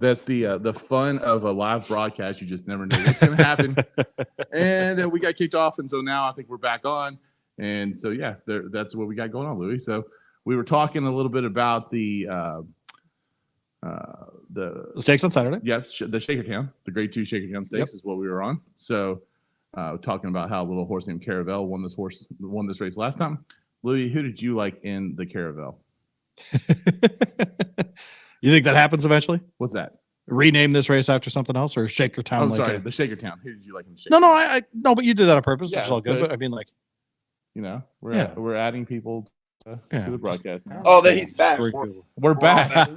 That's the fun of a live broadcast. You just never know what's going to happen. And we got kicked off, and so now I think we're back on. And so yeah, that's what we got going on, Louis. So we were talking a little bit about the stakes on Saturday. Yeah, the Shakertown, the Grade 2 Shakertown Stakes is what we were on. So talking about how a little horse named Caravel won this race last time. Louis, who did you like in the Caravel? You think that happens eventually? What's that? Rename this race after something else, or Shakertown? I'm sorry, the Shakertown. Who did you like in the Shakertown? No, but you did that on purpose, which is all good. But I mean, like, we're adding people to the broadcast now. Oh, he's back. We're back.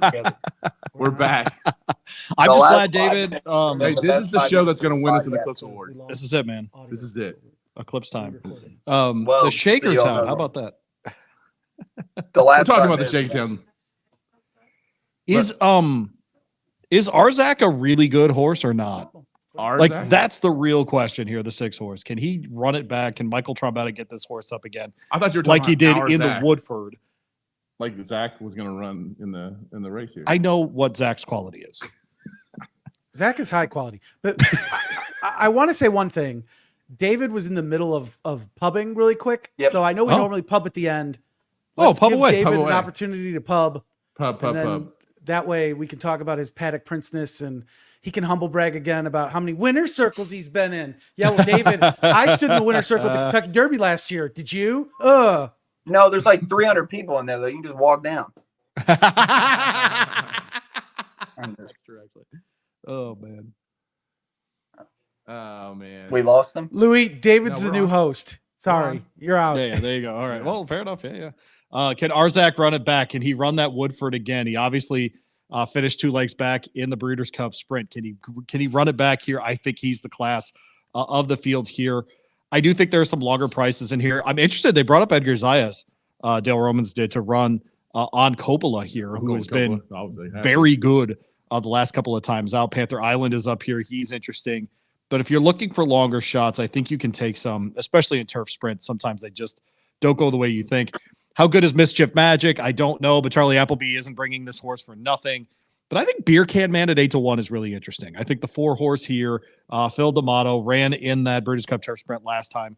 We're back. I'm just glad, David. Hey, this is the show that's going to win us an Eclipse Award. This is it, man. This is it. Eclipse time. The Shakertown. How about that? We're talking about the Shakertown. Is Arzak a really good horse or not? Like, that's the real question here. The 6 horse, can he run it back? Can Michael Trombetta get this horse up again? I thought you were talking like he did in the Woodford. Like Zach was going to run in the race here. I know what Zach's quality is. Zach is high quality, but I want to say one thing. David was in the middle of pubbing really quick, so I know we normally pub at the end. Let's pub give away. David Pub an away. opportunity to pub. Pub. That way we can talk about his paddock princeness, and he can humble brag again about how many winner's circles he's been in. Yeah, well, David, I stood in the winner's circle at the Kentucky Derby last year. Did you? No, there's like 300 people in there, though. You can just walk down. That's true, actually. Oh, man. Oh, man. We lost them? Louis, David's the new host. Sorry, you're out. Yeah, there you go. All right. Well, fair enough. Yeah. Can Arzak run it back? Can he run that Woodford again? He obviously finished 2 legs back in the Breeders' Cup Sprint. Can he run it back here? I think he's the class of the field here. I do think there are some longer prices in here. I'm interested. They brought up Edgar Zayas, Dale Romans did, to run on Coppola here, who has been very good the last couple of times out. Panther Island is up here. He's interesting. But if you're looking for longer shots, I think you can take some, especially in turf sprints. Sometimes they just don't go the way you think. How good is Mischief Magic? I don't know, but Charlie Appleby isn't bringing this horse for nothing. But I think Beer Can Man at 8-1 is really interesting. I think the 4 horse here, Phil D'Amato, ran in that Breeders' Cup Turf Sprint last time,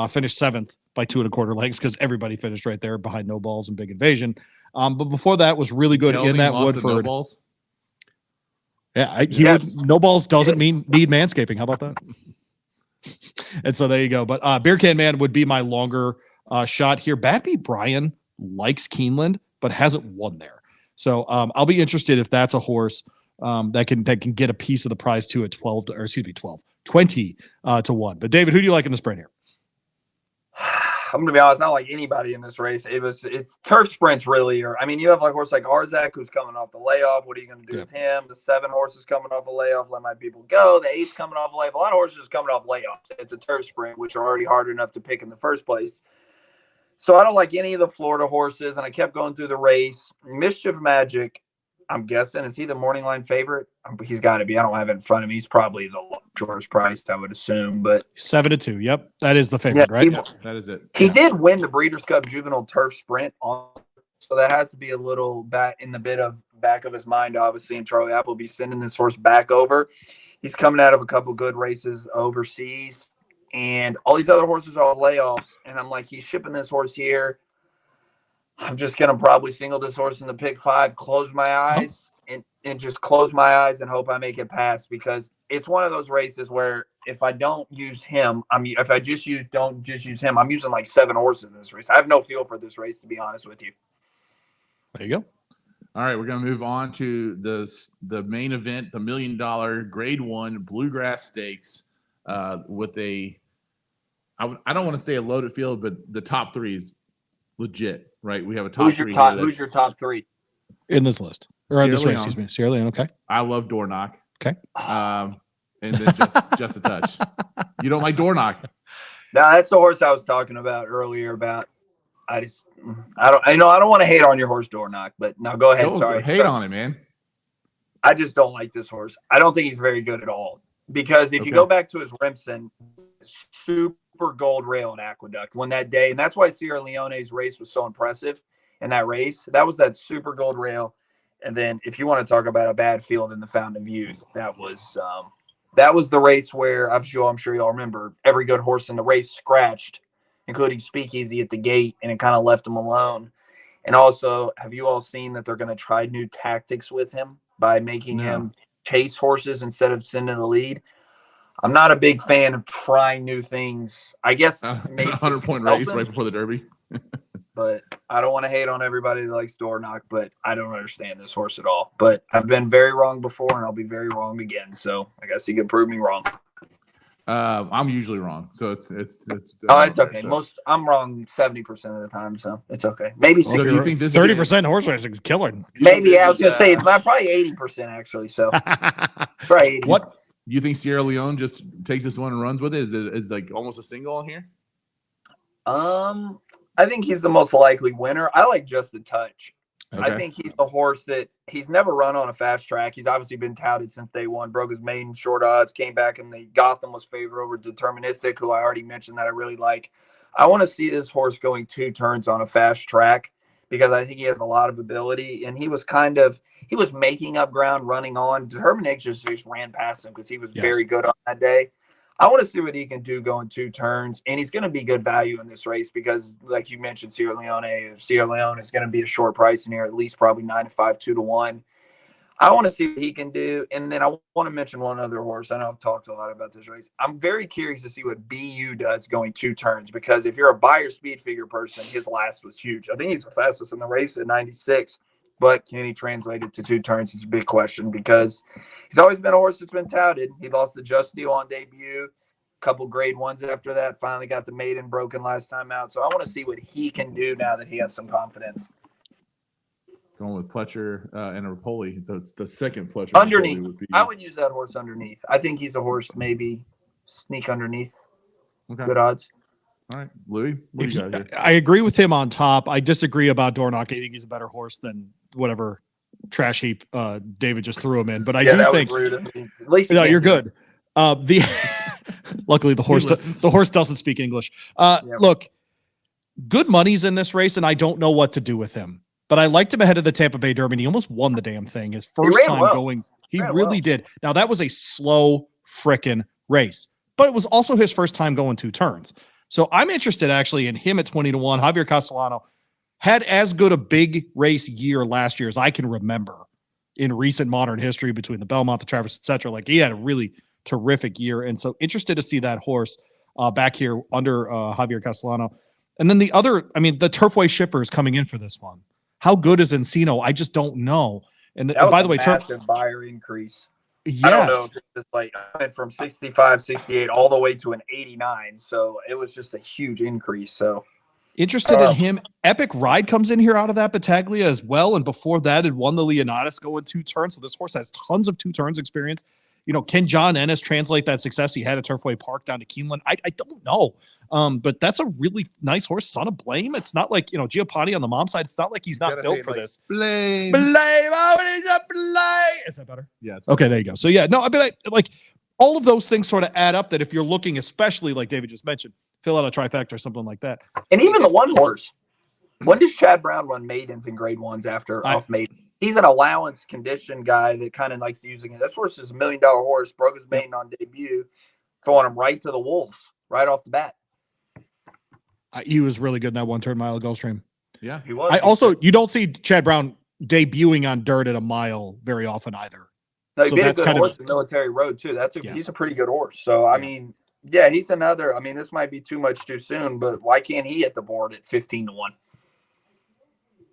finished 7th by 2 1/4 lengths because everybody finished right there behind No Balls and Big Invasion. But before that was really good in that Woodford. No Balls? Yeah, No Balls doesn't need manscaping. How about that? And so there you go. But Beer Can Man would be my longer shot here. Bad Beat Brian likes Keeneland, but hasn't won there. So I'll be interested if that's a horse that can get a piece of the prize too at 20 to 1. But David, who do you like in the sprint here? I'm gonna be honest, not like anybody in this race. It's turf sprints really, or I mean, you have like a horse like Arzak who's coming off the layoff. What are you gonna do with him? The 7 horses coming off a layoff, let my people go. The 8's coming off a layoff. A lot of horses coming off layoffs. It's a turf sprint, which are already hard enough to pick in the first place. So I don't like any of the Florida horses, and I kept going through the race. Mischief Magic, I'm guessing, is he the morning line favorite? He's got to be. I don't have it in front of me. He's probably the shortest priced, I would assume. But 7-2. Yep, that is the favorite, right? That is it. He did win the Breeders' Cup Juvenile Turf Sprint, so that has to be a little back of his mind, obviously. And Charlie Appleby sending this horse back over. He's coming out of a couple good races overseas, and all these other horses are layoffs. And I'm like, he's shipping this horse here. I'm just going to probably single this horse in the pick 5, close my eyes, and just close my eyes and hope I make it pass, because it's one of those races where if I don't use him, if I don't use him, I'm using like 7 horses in this race. I have no feel for this race, to be honest with you. There you go. All right, we're going to move on to the main event, the $1 million Grade 1 Bluegrass Stakes with I don't want to say a loaded field, but the top 3 is legit, right? We have a top 3. Who's your top 3 in this list? Or in this race, excuse me. Sierra Leone, okay. I love Door Knock. Okay. And then just a touch. You don't like Door Knock? No, that's the horse I was talking about earlier. I don't want to hate on your horse, Door Knock, but no, go ahead. Sorry, hate on it, man. I just don't like this horse. I don't think he's very good at all, because if you go back to his Remsen, super gold rail and Aqueduct won that day, and that's why Sierra Leone's race was so impressive in that race. That was that super gold rail. And then if you want to talk about a bad field in the Fountain of Youth, that was the race where I'm sure y'all remember every good horse in the race scratched, including Speakeasy at the gate, and it kind of left him alone. And also, have you all seen that they're going to try new tactics with him by making him chase horses instead of sending the lead? I'm not a big fan of trying new things. I guess maybe 100-point race right before the Derby. But I don't want to hate on everybody that likes Dornoch, but I don't understand this horse at all. But I've been very wrong before, and I'll be very wrong again. So I guess he can prove me wrong. I'm usually wrong, so it's it's okay. So. I'm wrong 70% of the time, so it's okay. Maybe 60%. So do you think this 30% horse racing is killing? Maybe I was gonna say it's probably 80% actually. So probably 80. What you think Sierra Leone just takes this one and runs with it? Is like almost a single on here? I think he's the most likely winner. I like Just a Touch. Okay. I think he's the horse that he's never run on a fast track. He's obviously been touted since day one. Broke his maiden short odds, came back, and the Gotham was favored over Deterministic, who I already mentioned that I really like. I want to see this horse going 2 turns on a fast track because I think he has a lot of ability. And he was making up ground running on. Deterministic just ran past him because he was very good on that day. I want to see what he can do going 2 turns, and he's going to be good value in this race because, like you mentioned, Sierra Leone is going to be a short price in here, at least probably 9-5, 2-1. I want to see what he can do, and then I want to mention one other horse. I know I've talked a lot about this race. I'm very curious to see what BU does going 2 turns because if you're a buyer speed figure person, his last was huge. I think he's the fastest in the race at 96. But can he translate it to 2 turns? It's a big question because he's always been a horse that's been touted. He lost the Just Deal on debut, a couple grade 1s after that, finally got the maiden broken last time out. So I want to see what he can do now that he has some confidence. Going with Pletcher and a Rapoli, the second Pletcher. Underneath. I would use that horse underneath. I think he's a horse maybe sneak underneath. Okay. Good odds. All right, Louis, what do you got here? I agree with him on top. I disagree about Dornoch. I think he's a better horse than whatever trash heap David just threw him in. But I do think rude of me. At least no, you're good. Luckily the horse doesn't speak English. Look, good money's in this race, and I don't know what to do with him. But I liked him ahead of the Tampa Bay Derby. And he almost won the damn thing. His first time going, he really did. Now that was a slow frickin' race, but it was also his first time going 2 turns. So I'm interested actually in him at 20-1. Javier Castellano had as good a big race year last year as I can remember in recent modern history between the Belmont, the Traverse, etc. Like he had a really terrific year. And so interested to see that horse back here under Javier Castellano. And then the Turfway Shipper is coming in for this one. How good is Encino? I just don't know. And by the way, massive buyer increase. Yes. I don't know if it's like I went from 65, 68 all the way to an 89. So it was just a huge increase. So interested in him. Epic Ride comes in here out of that Battaglia as well. And before that, had won the Leonidas going 2 turns. So this horse has tons of 2 turns experience. You know, can John Ennis translate that success he had at Turfway Park down to Keeneland? I don't know. But that's a really nice horse. Son of Blame. It's not like, Giappani on the mom side. It's not like he's not built for this. Blame. Oh, he's a blame. Is that better? Yeah. It's okay, there you go. So yeah, no, I mean, like all of those things sort of add up that if you're looking, especially like David just mentioned, fill out a trifecta or something like that. And even the one horse. When does Chad Brown run maidens and grade 1s after off maiden? He's an allowance condition guy that kind of likes using it. This horse is $1 million horse, broke his maiden on debut, throwing him right to the wolves right off the bat. He was really good in that 1 turn mile of Gulfstream. Yeah, he was. You don't see Chad Brown debuting on dirt at a mile very often either. No, he beat a good horse in Military Road too. He's a pretty good horse. So I mean, yeah, he's another. I mean, this might be too much too soon, but why can't he hit the board at 15-1?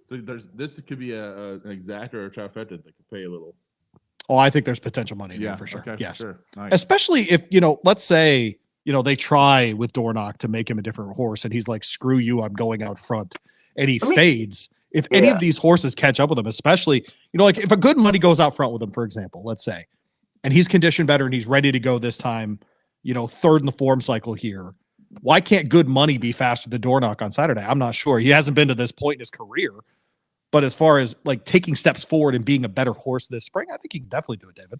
So this could be an exact or a trifecta that could pay a little. Oh, I think there's potential money in there for sure. Okay, yes, sure. Nice. Especially if let's say they try with Dornoch to make him a different horse, and he's like, "Screw you, I'm going out front," and he fades. If any of these horses catch up with him, especially like if a good money goes out front with him, for example, let's say, and he's conditioned better and he's ready to go this time, third in the form cycle here. Why can't good money be faster than Dornoch on Saturday? I'm not sure. He hasn't been to this point in his career, but as far as like taking steps forward and being a better horse this spring, I think he can definitely do it, David.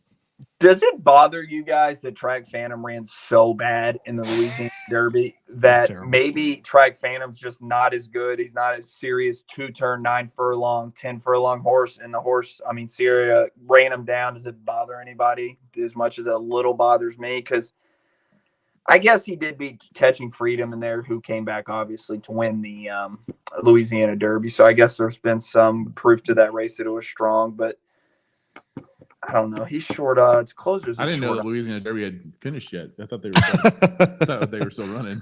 Does it bother you guys that Track Phantom ran so bad in the Louisiana Derby that maybe Track Phantom's just not as good? He's not as serious 2-turn, 9 furlong, 10 furlong horse. And the horse, I mean, Syria ran him down. Does it bother anybody as much as a little bothers me? Because I guess he did beat Catching Freedom in there, who came back, obviously, to win the Louisiana Derby. So I guess there's been some proof to that race that it was strong. But I don't know. He's short odds. Closers. I didn't know the Louisiana Derby had finished yet. I thought they were still running.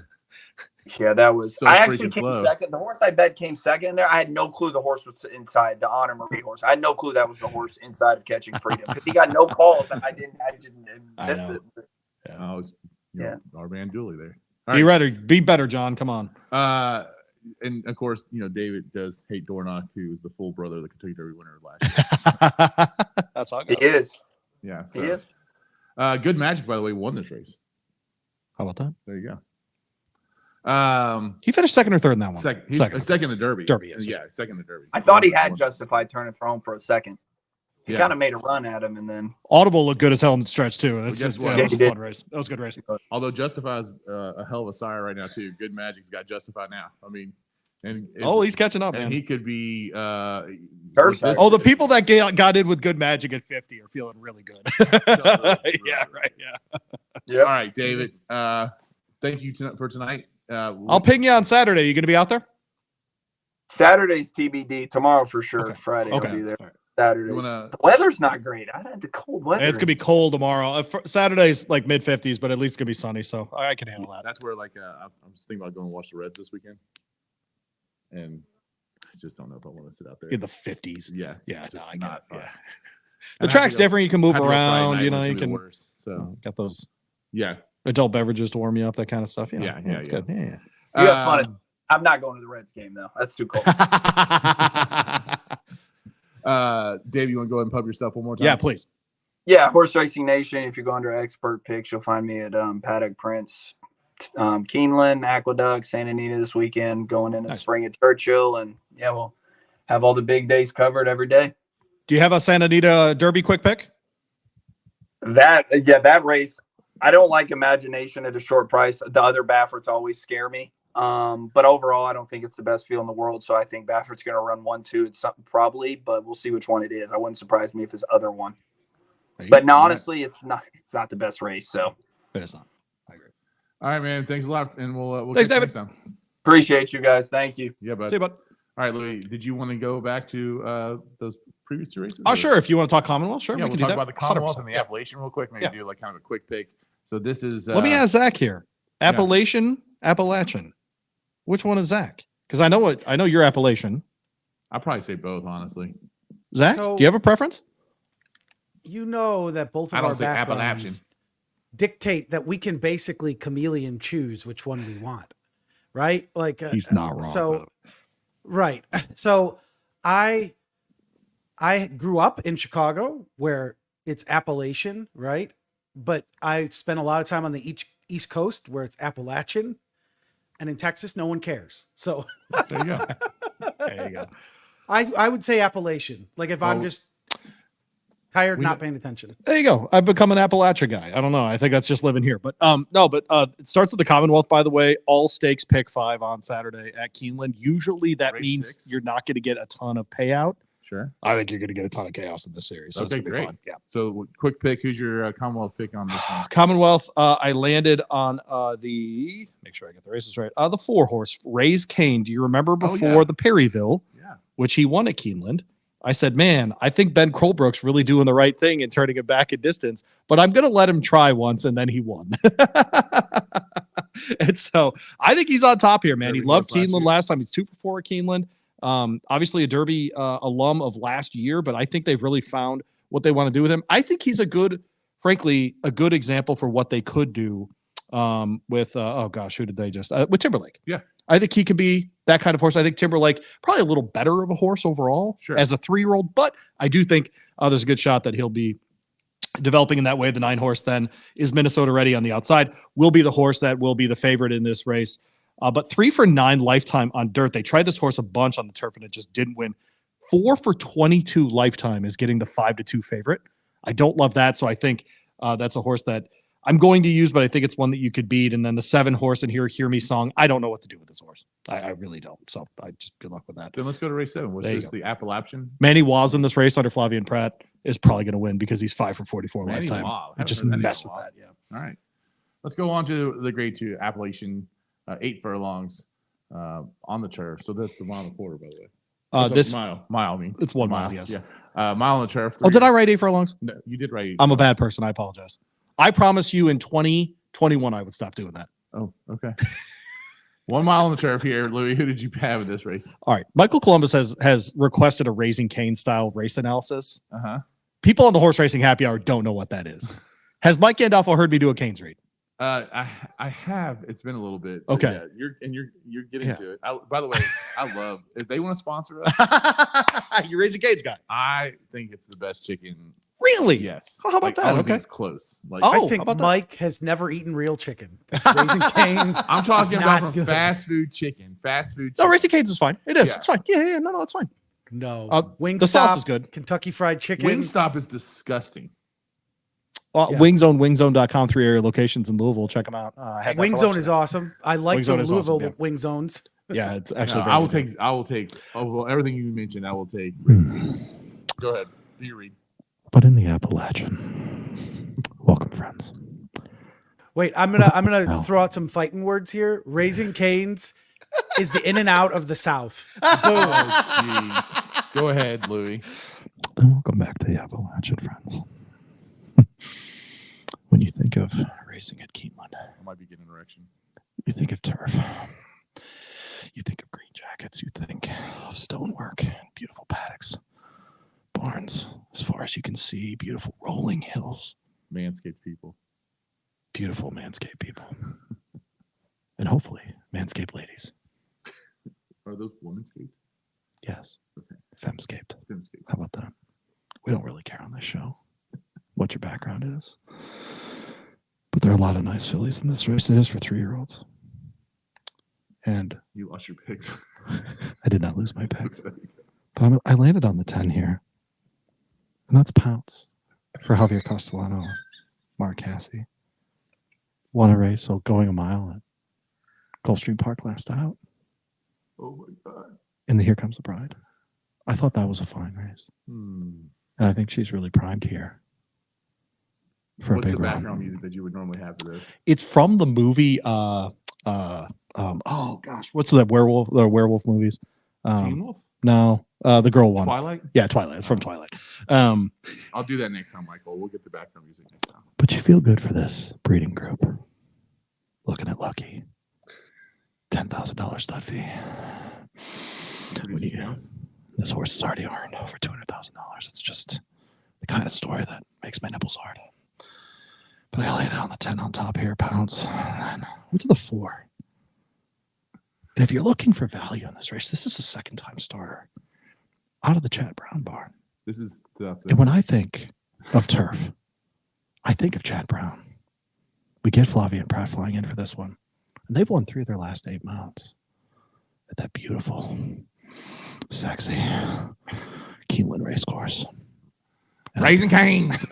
Yeah, that was. So I actually came slow. second. The horse I bet came second in there. I had no clue the horse was inside the Honor Marie horse. I had no clue that was the horse inside of Catching Freedom because he got no calls and I didn't miss it. Yeah, I was. Our man Julie there. Be ready. Be better, John. Come on. And of course, David does hate Dornock, who was the full brother of the Kentucky Derby winner last year. That's all. He is. Yeah, so. He is. Good Magic, by the way, won this race. How about that? There you go. He finished second or third in that one. Second in the Derby. Yes. Yeah, second in the Derby. I thought he had Justified turning for home for a second. He kind of made a run at him, and then Audible looked good as hell in the stretch too. That's just what? That was a fun race. That was a good race. Although Justified's a hell of a sire right now too. Good Magic's got Justified now. I mean, he's catching up, man. He could be. The people that got in with Good Magic at 50 are feeling really good. Yeah, right. Yeah. All right, David. Thank you for tonight. I'll ping you on Saturday. You going to be out there? Saturday's TBD. Tomorrow for sure. Okay. Friday I'll be there. Right. Saturday. The weather's not great. I had the cold weather. It's gonna be cold tomorrow. Saturday's like mid 50s, but at least it's gonna be sunny, so I can handle that. That's where I'm just thinking about going to watch the Reds this weekend, and I just don't know if I want to sit out there in the 50s. Yeah, no, I not fun. Yeah. The track's different. You can move around. You can. Worse, so got those. Yeah, adult beverages to warm you up. That kind of stuff. Yeah, it's good. Yeah. You have fun. I'm not going to the Reds game though. That's too cold. Dave, you want to go ahead and pub your stuff one more time? Yeah, please. Yeah, Horse Racing Nation. If you go under Expert Picks, you'll find me at Paddock Prince, Keeneland, Aqueduct, Santa Anita this weekend, going into spring at Churchill, and we'll have all the big days covered every day. Do you have a Santa Anita Derby quick pick? That race. I don't like Imagination at a short price. The other Bafferts always scare me. But overall, I don't think it's the best field in the world. So I think Baffert's going to run 1-2. It's something probably, but we'll see which one it is. I wouldn't surprise me if it's other one. But no, honestly, it's not the best race. So it is not. I agree. All right, man. Thanks a lot, and we'll thanks, David. Next time. Appreciate you guys. Thank you. Yeah, bud. See you, bud. All right, Louis. Did you want to go back to those previous two races? Oh, sure. If you want to talk Commonwealth, sure. Yeah, we'll talk about the Commonwealth 100%. And the Appalachian real quick. Maybe do like kind of a quick pick. So this is. Let me ask Zach here. Appalachian. Which one is Zach? Because I know you're Appalachian. I'll probably say both, honestly. Zach, do you have a preference? You know that both of our backgrounds dictate that we can basically chameleon choose which one we want, right? Like he's not wrong. So, right. So, I grew up in Chicago where it's Appalachian, right? But I spent a lot of time on the East Coast where it's Appalachian. And in Texas, no one cares. So there you go. There you go. I would say Appalachian. Like if I'm just tired, not paying attention. There you go. I've become an Appalachia guy. I don't know. I think that's just living here. But it starts with the Commonwealth, by the way. All stakes pick 5 on Saturday at Keeneland. Usually that means 6. You're not going to get a ton of payout. Sure. I think you're going to get a ton of chaos in this series. So okay, it's great. Fun. Yeah. So quick pick. Who's your Commonwealth pick on this one? Commonwealth. I landed on make sure I get the races right. The 4-horse Raise Cane. Do you remember before the Perryville? Yeah. Which he won at Keeneland. I said, man, I think Ben Colebrook's really doing the right thing and turning it back at distance, but I'm going to let him try once. And then he won. And so I think he's on top here, man. He loved Keeneland last time. He's 2 for 4 at Keeneland. Obviously a Derby alum of last year, but I think they've really found what they want to do with him. I think he's a good example for what they could do with who did they just with Timberlake. Yeah. I think he could be that kind of horse. I think Timberlake probably a little better of a horse overall as a 3-year-old, but I do think there's a good shot that he'll be developing in that way. The 9-horse then is Minnesota Ready on the outside, will be the horse that will be the favorite in this race. But 3 for 9 lifetime on dirt. They tried this horse a bunch on the turf and it just didn't win. 4 for 22 lifetime is getting the 5-2 favorite. I don't love that. So I think That's a horse that I'm going to use, but I think it's one that you could beat. And then the 7 horse in here, Hear Me Song. I don't know what to do with this horse. I really don't. So I just good luck with that. Then let's go to race 7, which There you is go. the Appalachian. Manny Waz in this race under Flavian Pratt is probably going to win because he's 5 for 44 Manny lifetime. Waz. And Haven't just heard Manny mess with Waz. that. Yeah. All right. Let's go on to the grade 2 Appalachian, 8 furlongs on the turf. So that's a mile and a quarter, by the way. That's a This mile, I mean. it's 1 mile. Yes. Yeah. Mile on the turf. Oh, did I write 8 furlongs? No, you did right. I'm a bad person. I apologize. I promise you in 2021 I would stop doing that. Oh, okay. 1 mile on the turf here, Louis. Who did you have in this race? All right. Michael Columbus has requested a Raising Cane style race analysis. Uh-huh. People on the horse racing happy hour don't know what that is. Has Mike Gandolfo heard me do a Canes read? I have. It's been a little bit. but Okay. Yeah, you're getting Yeah. to it. By the way, I love if they want to sponsor us. You Raising Canes guy. I think it's the best chicken. Really? Yes. Oh, how about that? I don't Okay. think it's close. Like Oh, I how think about that? Mike has never eaten real chicken. 'Cause Raising Cane's I'm talking is about not from good. fast food chicken. Fast food. No, Chicken. Raising Canes is fine. It is. Yeah. It's fine. Yeah. No, it's fine. No. The sauce is good. Kentucky Fried Chicken. Wingstop is disgusting. Yeah. Wingzone.com, 3 area locations in Louisville. Check them out. I had that Wing for Zone lunch is today. awesome. I like Wing Zone the is awesome, Louisville yeah. Wing Zones. Yeah, it's No, actually. I will take over everything you mentioned. I will take. Go ahead. Do your read. But in the Appalachian, welcome, friends. Wait, I'm gonna hell? throw out some fighting words here. Raising Cane's is the in and out of the South. Oh, jeez. Go ahead, Louis. And welcome back to the Appalachian, friends. When you think of racing at Keeneland, I might be getting an erection. you think of turf. You think of green jackets. You think of stonework, beautiful paddocks, barns as far as you can see, beautiful rolling hills, Manscaped people. beautiful manscaped people, and hopefully manscaped ladies. Are those womanscaped? Yes, Okay. femscaped. Femscaped. How about that? We don't really care on this show what your background is. But there are a lot of nice fillies in this race. It is for 3-year-olds. And You lost your picks. I did not lose my picks. But I landed on the 10 here. And that's Pounce for Javier Castellano, Mark Cassie. Won a race, so going a mile at Gulfstream Park last out. Oh my God. And the Here Comes the Bride. I thought that was a fine race. And I think she's really primed here. For What's a the big background run. music that you would normally have for this? It's from the movie oh gosh, what's that werewolf movies? Teen Wolf? No, the girl one. Twilight? Yeah, Twilight. It's from Twilight. I'll do that next time, Michael. We'll get the background music next time. But you feel good for this breeding group. Looking at Lucky. $10,000 stud fee. Produce accounts. This horse has already earned over $200,000. It's just the kind of story that makes my nipples hard. But I laid it on the 10 on top here, Pounce. And went to the 4. And if you're looking for value in this race, this is a second-time starter out of the Chad Brown barn. This is stuff. And when I think of turf, I think of Chad Brown. We get Flavian Pratt flying in for this one. And they've won 3 of their last 8 mounts at that beautiful, sexy Keeneland racecourse. And Raising Canes.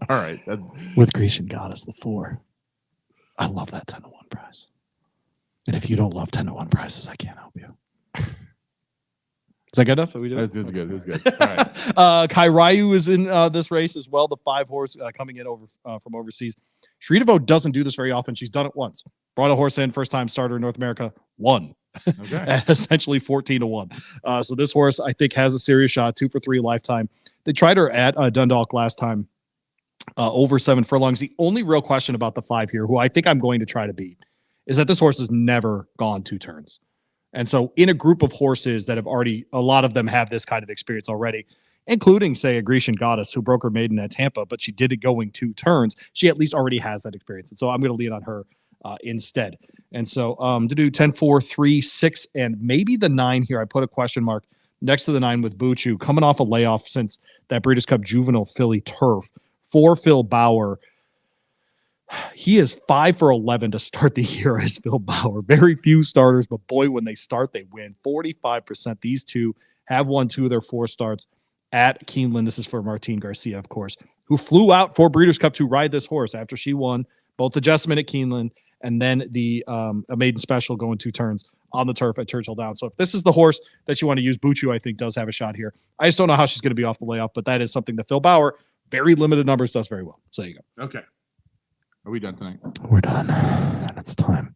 All right. That's with Grecian Goddess, the 4. I love that 10-1 prize. And if you don't love 10-1 prizes, I can't help you. Is that good enough? good. That's good. All right. Kai Ryu is in this race as well. The 5 horse coming in over from overseas. Shriedevo doesn't do this very often. She's done it once. Brought a horse in, first time starter in North America, won. Okay. At essentially 14-1. So this horse, I think, has a serious shot. 2 for 3 lifetime. They tried her at Dundalk last time, over 7 furlongs. The only real question about the 5 here, who I think I'm going to try to beat, is that this horse has never gone 2 turns. And so in a group of horses that have already, a lot of them have this kind of experience already, including, say, a Grecian Goddess who broke her maiden at Tampa, but she did it going 2 turns. She at least already has that experience. And so I'm going to lean on her instead. And so to do 10, 4, 3, 6, and maybe the 9 here, I put a question mark next to the 9 with Buchu, coming off a layoff since that Breeders' Cup Juvenile filly turf for Phil Bauer. He is 5 for 11 to start the year as Phil Bauer. Very few starters, but boy, when they start, they win. 45%. These two have won 2 of their 4 starts. at Keeneland. This is for Martine Garcia, of course, who flew out for Breeders' Cup to ride this horse after she won both the Jessamine at Keeneland and then the a maiden special going 2 turns on the turf at Churchill Downs. So if this is the horse that you want to use, Buchu, I think, does have a shot here. I just don't know how she's going to be off the layoff, but that is something that Phil Bauer, very limited numbers, does very well. So there you go. Okay. Are we done tonight? We're done. And it's time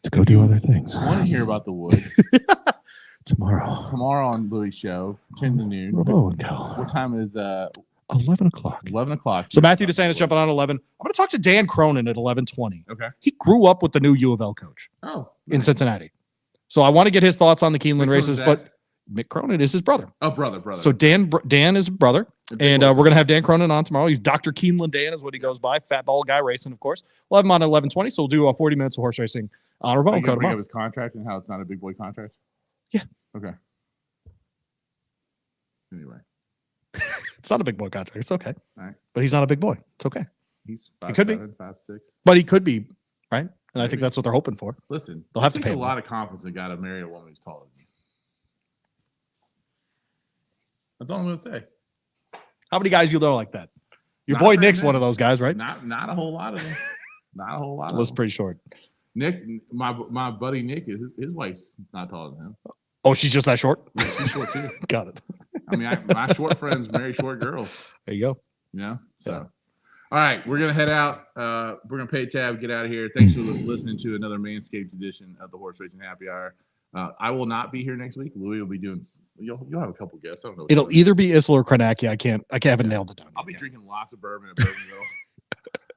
to go do other things. I want to hear about the wood Tomorrow. tomorrow on Louis' show, 10 to noon. Robo and go. What time is 11 o'clock. 11 o'clock? So Matthew DeSantis jumping on 11. I'm going to talk to Dan Cronin at 11:20. Okay. He grew up with the new U of L coach Oh, in nice. Cincinnati. So I want to get his thoughts on the Keeneland Which races, one is but Mick Cronin is his brother. Oh, brother. So Dan is brother, The big and boys. we're going to have Dan Cronin on tomorrow. He's Dr. Keeneland Dan is what he goes by. Fat ball guy racing, of course. We'll have him on at 11:20, so we'll do 40 minutes of horse racing on our Are bone you gonna code bring up tomorrow. his contract and how it's not a big boy contract? Yeah. Okay. Anyway, It's not a big boy contract. It's okay. All right. But he's not a big boy. It's okay. he's He could be. 5'7", 5'6". But he could be, right? And I think Maybe. that's what they're hoping for. Listen, They'll it have to takes pay a him. lot of confidence. A guy to marry a woman who's taller than you. That's all I'm going to say. How many guys you know like that? Your Not boy very Nick's many. one of those guys, right? Not a whole lot of them. Not a whole lot of Was them. pretty short. Nick, my buddy Nick, his wife's not taller than him. Oh, she's just that short? Yeah, she's short too. Got it. I mean, my short friends marry short girls. There you go. You know, so. Yeah. All right, we're gonna head out. We're gonna pay tab, get out of here. Thanks for listening to another Manscaped edition of the Horse Racing Happy Hour. I will not be here next week. Louis will be doing. You'll have a couple guests. I don't know. what It'll you're doing. either be Isla or Kranaki. I haven't nailed it down. I'll be yet. drinking lots of bourbon at Bourbonville.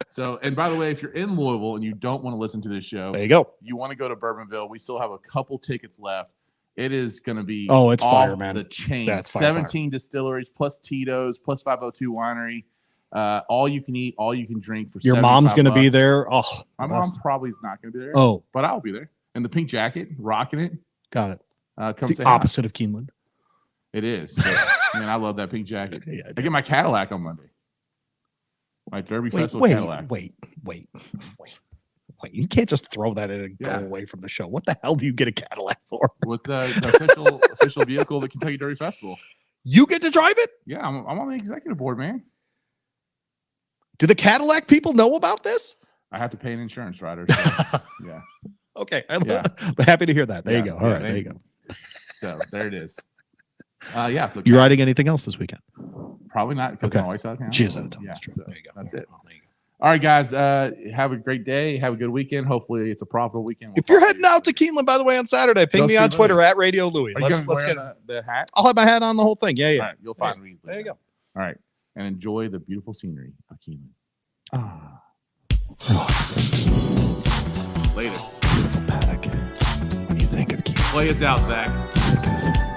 So, and by the way, if you're in Louisville and you don't want to listen to this show, There you go. you want to go to Bourbonville. We still have a couple tickets left. It is going to be Oh, it's off fire, man. the chain. That's fire, 17 distilleries plus Tito's plus 502 Winery. All you can eat, all you can drink for Your mom's going to be $75. there. Oh, My mom probably is not going to be there. Oh, But I'll be there. And the pink jacket, rocking it. got it. Come It's say the hi. opposite of Keeneland. It is. But, man, I love that pink jacket. Yeah, I get my Cadillac on Monday. My Derby wait, Festival wait, Cadillac. wait. You can't just throw that in and Yeah. go away from the show. What the hell do you get a Cadillac for? With the official vehicle of the Kentucky Derby Festival. You get to drive it? Yeah, I'm on the executive board, man. Do the Cadillac people know about this? I have to pay an insurance rider. So, yeah. Okay. Yeah. I'm happy to hear that. There Yeah, you go. All yeah, right. There you go. So there it is. Yeah. So You riding anything else this weekend? probably not because Okay. my wife's out of town. She is out of town. Yeah. That's true. So There you go. that's Yeah. it. Oh, there you go. All right, guys. Have a great day. Have a good weekend. Hopefully, it's a profitable weekend. We'll If you're talk to heading you. out to Keeneland, by the way, on Saturday, ping Go me see on Twitter Louis. at Radio Louis. Are you Let's going to get. wear the hat? I'll have my hat on the whole thing. Yeah, yeah. All right, you'll find me. There you go. All right, and enjoy the beautiful scenery of Keeneland. Ah. Later. Paddock. When you think of Keith, Play us out, Zach.